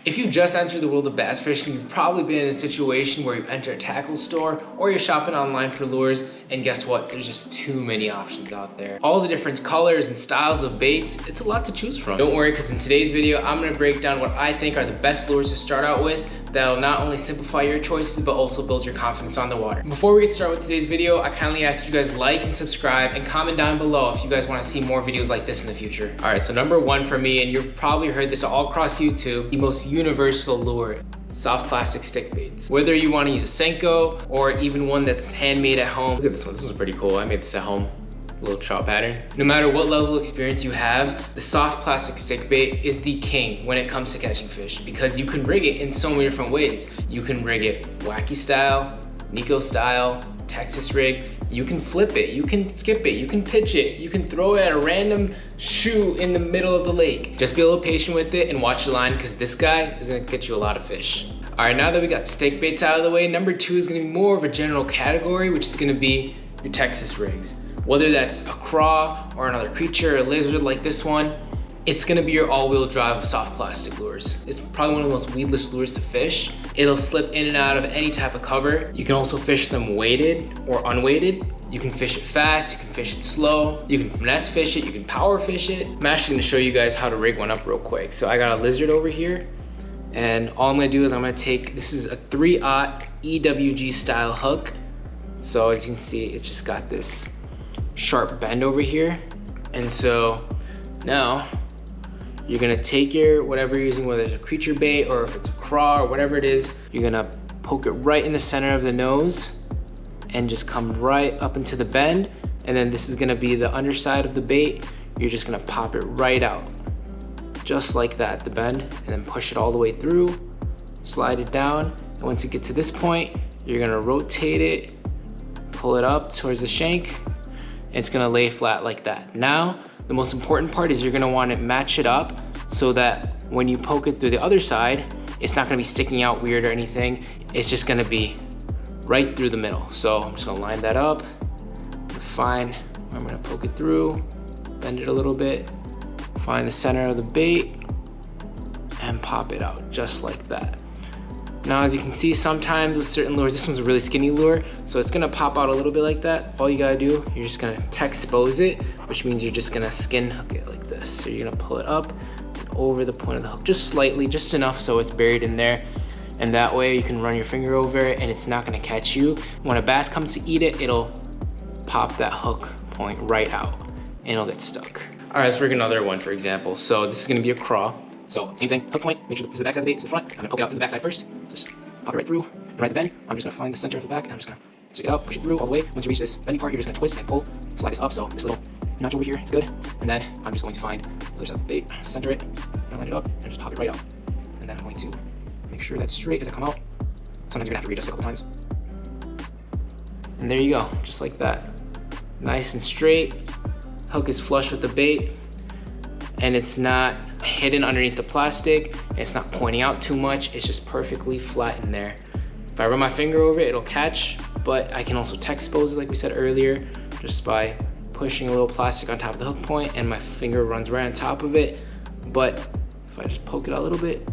If you just entered the world of bass fishing, you've probably been in a situation where you enter a tackle store or you're shopping online for lures, and guess what? There's just too many options out there. All the different colors and styles of baits, it's a lot to choose from. Don't worry, because in today's video, I'm gonna break down what I think are the best lures to start out with that'll not only simplify your choices, but also build your confidence on the water. Before we get started with today's video, I kindly ask you guys like and subscribe and comment down below if you guys wanna see more videos like this in the future. All right, so number one for me, and you've probably heard this all across YouTube, the most universal lure, soft plastic stick baits. Whether you want to use a Senko or even one that's handmade at home. Look at this one, this one's pretty cool. I made this at home, little trout pattern. No matter what level of experience you have, the soft plastic stick bait is the king when it comes to catching fish, because you can rig it in so many different ways. You can rig it wacky style, Nico style, Texas rig. You can flip it, you can skip it, you can pitch it, you can throw it at a random shoe in the middle of the lake. Just be a little patient with it and watch your line, because this guy is gonna get you a lot of fish. All right, now that we got stick baits out of the way, number two is gonna be more of a general category, which is gonna be your Texas rigs. Whether that's a craw or another creature, a lizard like this one, it's gonna be your all-wheel drive soft plastic lures. It's probably one of the most weedless lures to fish. It'll slip in and out of any type of cover. You can also fish them weighted or unweighted. You can fish it fast, you can fish it slow, you can finesse fish it, you can power fish it. I'm actually gonna show you guys how to rig one up real quick. So I got a lizard over here, and all I'm gonna do is I'm gonna take, this is a 3/0 EWG style hook. So as you can see, it's just got this sharp bend over here. And so now, you're gonna take your, whatever you're using, whether it's a creature bait or if it's a craw or whatever it is, you're gonna poke it right in the center of the nose and just come right up into the bend. And then this is gonna be the underside of the bait. You're just gonna pop it right out, just like that, the bend, and then push it all the way through, slide it down. And once you get to this point, you're gonna rotate it, pull it up towards the shank, and it's gonna lay flat like that. Now, the most important part is you're gonna wanna match it up so that when you poke it through the other side, it's not gonna be sticking out weird or anything. It's just gonna be right through the middle. So I'm just gonna line that up, find where I'm gonna poke it through, bend it a little bit, find the center of the bait, and pop it out just like that. Now, as you can see, sometimes with certain lures, this one's a really skinny lure, so it's gonna pop out a little bit like that. All you gotta do, you're just gonna expose it, which means you're just gonna skin hook it like this. So you're gonna pull it up and over the point of the hook, just slightly, just enough so it's buried in there. And that way you can run your finger over it and it's not gonna catch you. When a bass comes to eat it, it'll pop that hook point right out and it'll get stuck. All right, let's rig another one, for example. So this is gonna be a craw. So same thing, hook point, make sure this is the backside of the bait to the front. I'm gonna poke it out to the backside first. Just pop it right through, and right at the bend. I'm just gonna find the center of the back, and I'm just gonna stick it out, push it through all the way. Once you reach this bending part, you're just gonna twist and pull, slide this up, so this little notch over here is good. And then I'm just going to find the other side of the bait, center it, and line it up, and just pop it right out. And then I'm going to make sure that's straight as I come out. Sometimes you're gonna have to readjust it a couple times. And there you go, just like that. Nice and straight. Hook is flush with the bait, and it's not hidden underneath the plastic. It's not pointing out too much. It's just perfectly flat in there. If I run my finger over it, it'll catch, but I can also expose it like we said earlier, just by pushing a little plastic on top of the hook point, and my finger runs right on top of it. But if I just poke it out a little bit,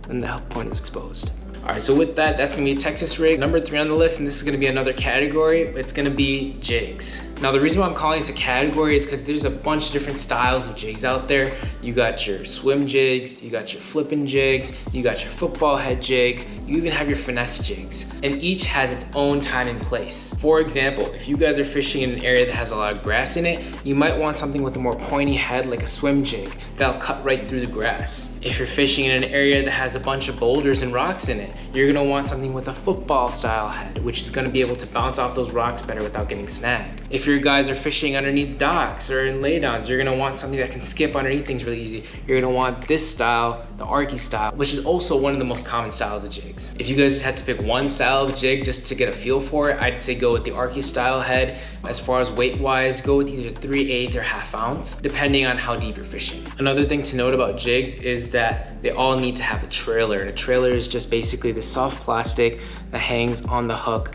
then the hook point is exposed. All right, so with that, that's gonna be a Texas rig. Number 3 on the list, and this is gonna be another category, it's gonna be jigs. Now, the reason why I'm calling this a category is because there's a bunch of different styles of jigs out there. You got your swim jigs, you got your flipping jigs, you got your football head jigs, you even have your finesse jigs, and each has its own time and place. For example, if you guys are fishing in an area that has a lot of grass in it, you might want something with a more pointy head like a swim jig that'll cut right through the grass. If you're fishing in an area that has a bunch of boulders and rocks in it, you're gonna want something with a football style head, which is gonna be able to bounce off those rocks better without getting snagged. If your guys are fishing underneath docks or in laydowns, you're gonna want something that can skip underneath things really easy. You're gonna want this style, the Arky style, which is also one of the most common styles of jigs. If you guys just had to pick one style of jig just to get a feel for it, I'd say go with the Arky style head. As far as weight wise, go with either 3/8 or 1/2 ounce, depending on how deep you're fishing. Another thing to note about jigs is that they all need to have a trailer. And a trailer is just basically the soft plastic that hangs on the hook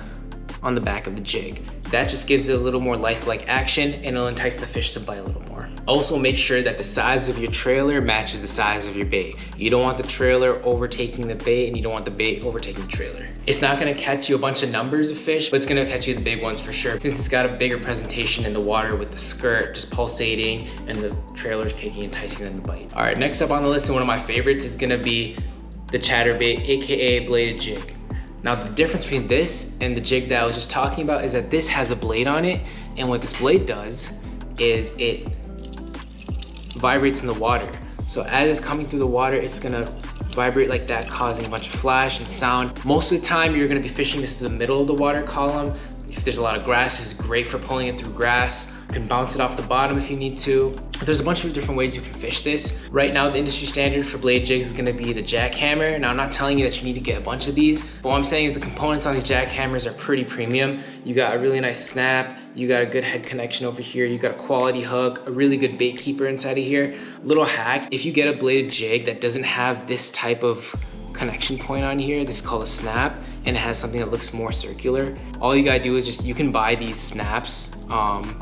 on the back of the jig. That just gives it a little more lifelike action, and it'll entice the fish to bite a little more. Also make sure that the size of your trailer matches the size of your bait. You don't want the trailer overtaking the bait and you don't want the bait overtaking the trailer. It's not gonna catch you a bunch of numbers of fish, but it's gonna catch you the big ones for sure, since it's got a bigger presentation in the water with the skirt just pulsating and the trailer's kicking, enticing them to bite. All right, next up on the list and one of my favorites is gonna be the chatterbait, AKA bladed jig. Now the difference between this and the jig that I was just talking about is that this has a blade on it, and what this blade does is it vibrates in the water. So as it's coming through the water, it's gonna vibrate like that, causing a bunch of flash and sound. Most of the time, you're gonna be fishing this to the middle of the water column. If there's a lot of grass, this is great for pulling it through grass. You can bounce it off the bottom if you need to. There's a bunch of different ways you can fish this. Right now, the industry standard for blade jigs is gonna be the jackhammer. Now, I'm not telling you that you need to get a bunch of these, but what I'm saying is the components on these jackhammers are pretty premium. You got a really nice snap, you got a good head connection over here, you got a quality hook, a really good bait keeper inside of here. Little hack, if you get a bladed jig that doesn't have this type of connection point on here, this is called a snap, and it has something that looks more circular. All you gotta do is you can buy these snaps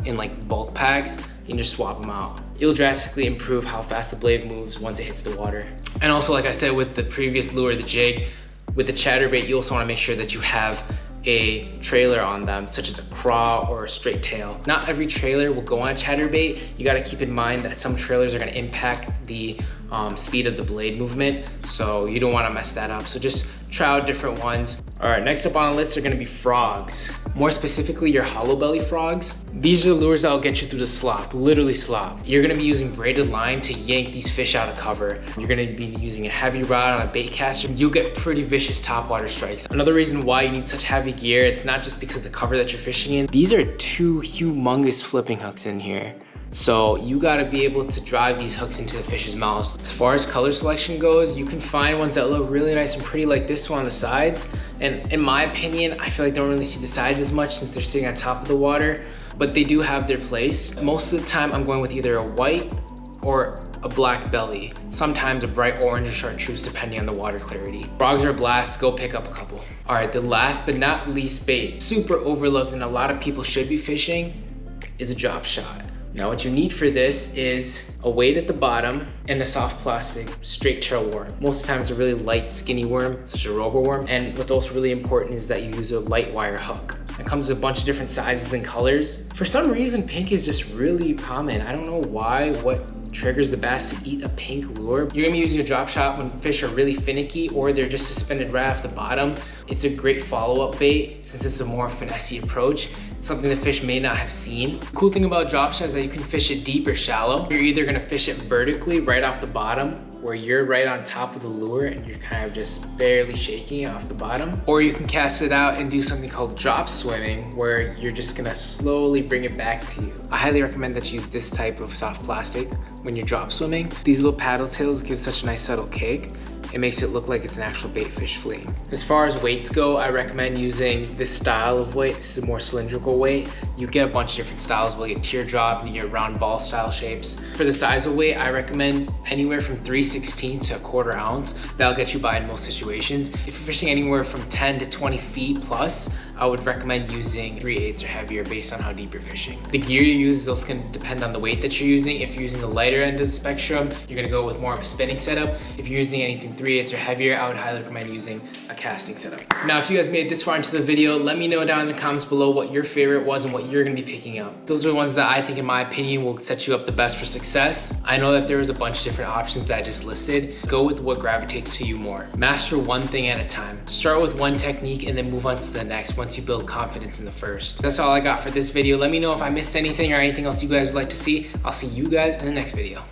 in like bulk packs and just swap them out. It'll drastically improve how fast the blade moves once it hits the water. And also, like I said with the previous lure, the jig, with the chatterbait, you also wanna make sure that you have a trailer on them, such as a craw or a straight tail. Not every trailer will go on a chatterbait. You gotta keep in mind that some trailers are gonna impact the speed of the blade movement, so you don't wanna mess that up. So just try out different ones. All right, next up on the list are gonna be frogs. More specifically, your hollow belly frogs. These are the lures that'll get you through the slop, literally slop. You're gonna be using braided line to yank these fish out of cover. You're gonna be using a heavy rod on a bait caster. You'll get pretty vicious topwater strikes. Another reason why you need such heavy gear, it's not just because of the cover that you're fishing in. These are two humongous flipping hooks in here. So you gotta be able to drive these hooks into the fish's mouths. As far as color selection goes, you can find ones that look really nice and pretty like this one on the sides. And in my opinion, I feel like they don't really see the sides as much since they're sitting on top of the water, but they do have their place. Most of the time I'm going with either a white or a black belly. Sometimes a bright orange or chartreuse depending on the water clarity. Frogs are a blast, go pick up a couple. All right, the last but not least bait, super overlooked and a lot of people should be fishing, is a drop shot. Now what you need for this is a weight at the bottom and a soft plastic straight tail worm. Most of the time it's a really light skinny worm, such as a robo worm. And what's also really important is that you use a light wire hook. It comes with a bunch of different sizes and colors. For some reason, pink is just really common. I don't know why, what triggers the bass to eat a pink lure. You're gonna be using a drop shot when fish are really finicky or they're just suspended right off the bottom. It's a great follow-up bait since it's a more finessey approach. Something the fish may not have seen. The cool thing about drop shot is that you can fish it deep or shallow. You're either gonna fish it vertically right off the bottom, where you're right on top of the lure and you're kind of just barely shaking it off the bottom. Or you can cast it out and do something called drop swimming, where you're just gonna slowly bring it back to you. I highly recommend that you use this type of soft plastic when you're drop swimming. These little paddle tails give such a nice subtle kick. It makes it look like it's an actual bait fish fleeing. As far as weights go, I recommend using this style of weight. This is a more cylindrical weight. You get a bunch of different styles. We'll get teardrop and you get round ball style shapes. For the size of weight, I recommend anywhere from 3/16 to a 1/4 ounce. That'll get you by in most situations. If you're fishing anywhere from 10 to 20 feet plus, I would recommend using 3/8 or heavier based on how deep you're fishing. The gear you use is also gonna depend on the weight that you're using. If you're using the lighter end of the spectrum, you're gonna go with more of a spinning setup. If you're using anything 3/8 or heavier, I would highly recommend using a casting setup. Now, if you guys made it this far into the video, let me know down in the comments below what your favorite was and what you're gonna be picking up. Those are the ones that I think, in my opinion, will set you up the best for success. I know that there was a bunch of different options that I just listed. Go with what gravitates to you more. Master one thing at a time. Start with one technique and then move on to the next once you build confidence in the first. That's all I got for this video. Let me know if I missed anything or anything else you guys would like to see. I'll see you guys in the next video.